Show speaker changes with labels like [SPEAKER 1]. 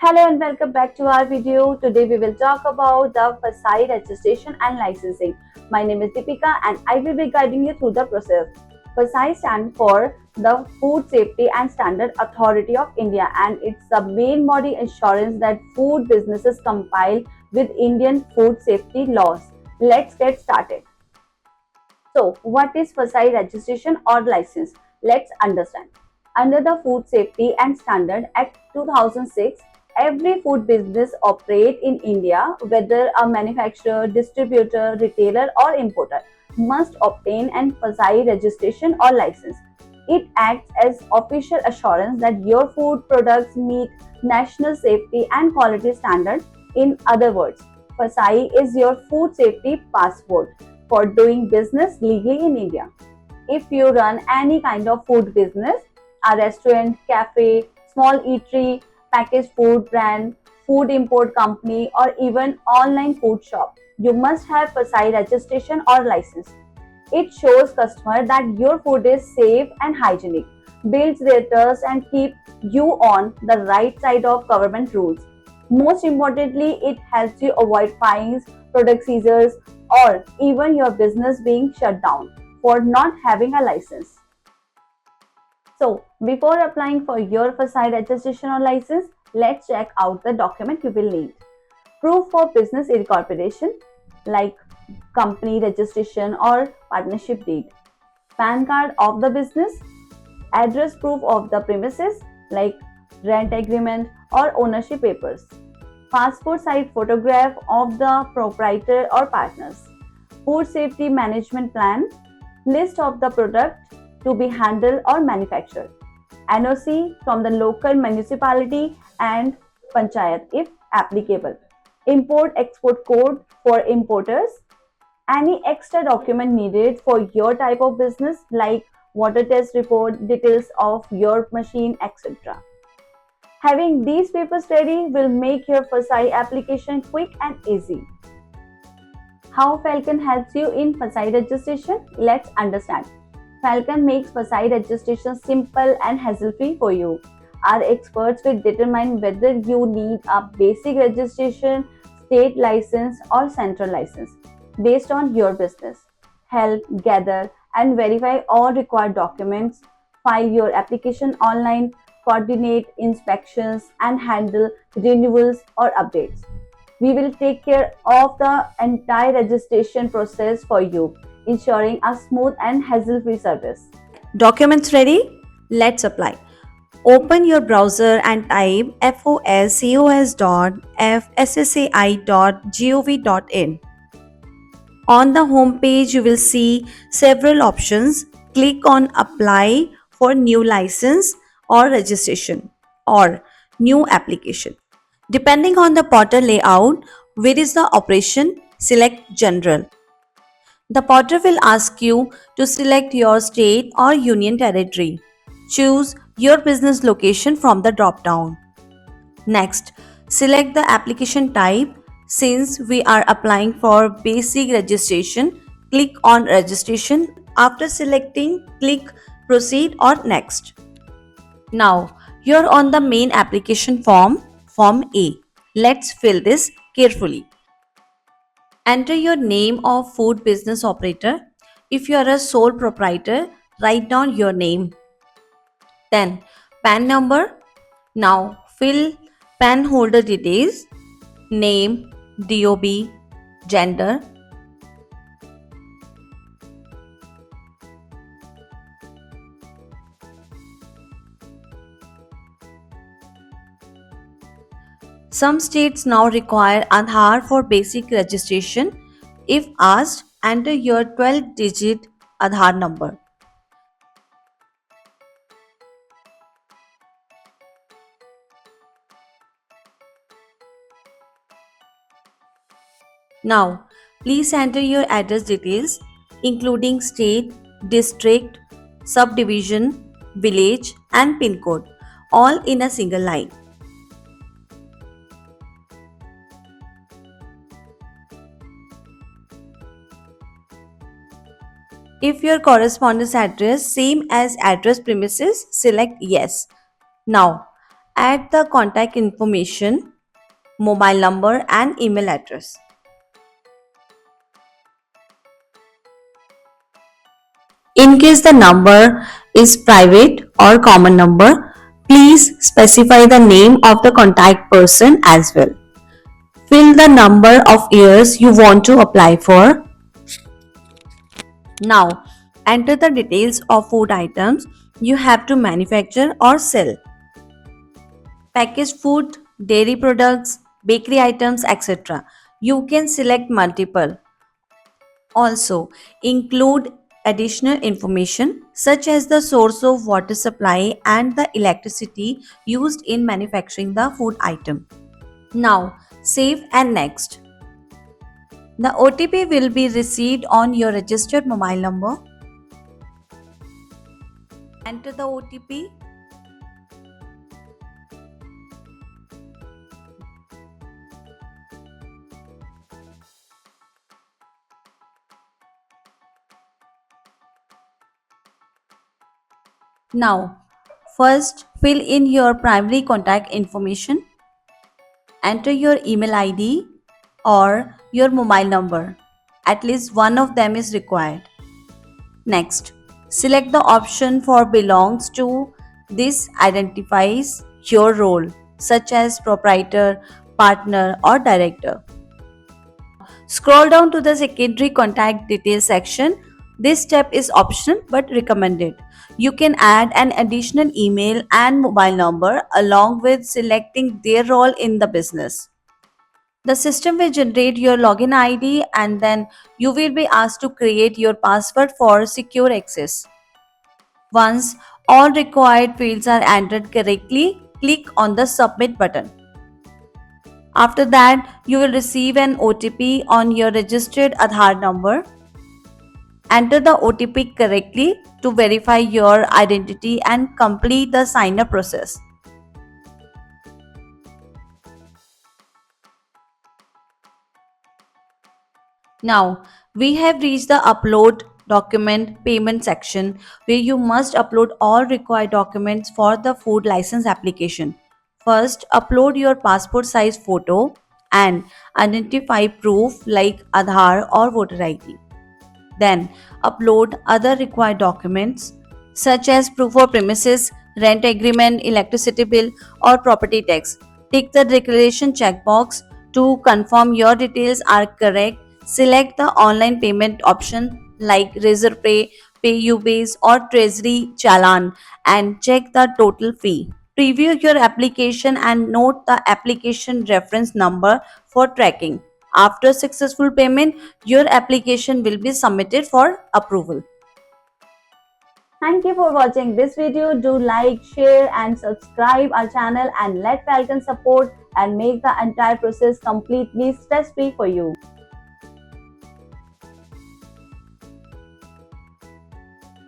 [SPEAKER 1] Hello and welcome back to our video. Today we will talk about the FSI registration and licensing. My name is Deepika and I will be guiding you through the process. FSI stands for the Food Safety and Standard Authority of India, and it's the main body assurance that food businesses compile with Indian food safety laws. Let's get started. So, what is FSI registration or license? Let's understand. Under the Food Safety and Standard Act 2006, every food business operate in India, whether a manufacturer, distributor, retailer or importer, must obtain an FSI registration or license. It acts as official assurance that your food products meet national safety and quality standards. In other words, FSI is your food safety passport for doing business legally in India. If you run any kind of food business, a restaurant, cafe, small eatery, packaged food brand, food import company, or even online food shop, you must have FSI registration or license. It shows customer that your food is safe and hygienic, builds their trust and keep you on the right side of government rules. Most importantly, it helps you avoid fines, product seizures, or even your business being shut down for not having a license. So, before applying for your FSI registration or license, let's check out the document you will need. Proof for business incorporation like company registration or partnership deed, PAN card of the business, address proof of the premises like rent agreement or ownership papers, passport size photograph of the proprietor or partners, food safety management plan, list of the product to be handled or manufactured, NOC from the local municipality and panchayat if applicable, import export code for importers, any extra document needed for your type of business like water test report, details of your machine, etc. Having these papers ready will make your FSI application quick and easy. How Falcon helps you in FSI registration? Let's understand. Falcon makes FSI registration simple and hassle-free for you. Our experts will determine whether you need a basic registration, state license, or central license based on your business. Help gather and verify all required documents, file your application online, coordinate inspections, and handle renewals or updates. We will take care of the entire registration process for you, ensuring a smooth and hassle-free service. Documents ready? Let's apply. Open your browser and type foscos.fssai.gov.in. On the home page, you will see several options. Click on Apply for new license or registration or new application. Depending on the portal layout, where is the operation, select General. The portal will ask you to select your state or union territory. Choose your business location from the drop down. Next, select the application type. Since we are applying for basic registration, click on Registration. After selecting, click Proceed or Next. Now, you're on the main application form, Form A. Let's fill this carefully. Enter your name of food business operator. If you are a sole proprietor, write down your name. Then, PAN number. Now, fill PAN holder details, name, DOB, gender. Some states now require Aadhaar for basic registration. If asked, enter your 12-digit Aadhaar number. Now, please enter your address details, including state, district, subdivision, village, and pin code, all in a single line. If your correspondence address same as address premises, select yes. Now, Add the contact information, mobile number and email address. In case the number is private or common number, please specify the name of the contact person as well. Fill the number of years you want to apply for. Now, enter the details of food items you have to manufacture or sell. Packaged food, dairy products, bakery items, etc. You can select multiple. Also, include additional information such as the source of water supply and the electricity used in manufacturing the food item. Now, save and next. The OTP will be received on your registered mobile number. Enter the OTP. Now, first fill in your primary contact information. Enter your email ID or your mobile number. At least one of them is required. Next, select the option for belongs to. This identifies your role, such as proprietor, partner, or director. Scroll down to the secondary contact details section. This step is optional but recommended. You can add an additional email and mobile number along with selecting their role in the business. The system will generate your login ID and then you will be asked to create your password for secure access. Once all required fields are entered correctly, click on the submit button. After that, you will receive an OTP on your registered Aadhaar number. Enter the OTP correctly to verify your identity and complete the sign up process. Now, we have reached the upload document payment section where you must upload all required documents for the food license application. First, upload your passport size photo and identify proof like Aadhaar or voter ID. Then, upload other required documents such as proof of premises, rent agreement, electricity bill, or property tax. Tick the declaration checkbox to confirm your details are correct. Select the online payment option like Razorpay, PayUbase, or Treasury Challan and check the total fee. Preview your application and note the application reference number for tracking. After successful payment, your application will be submitted for approval. Thank you for watching this video. Do like, share and subscribe our channel and let Falcon support and make the entire process completely stress-free for you.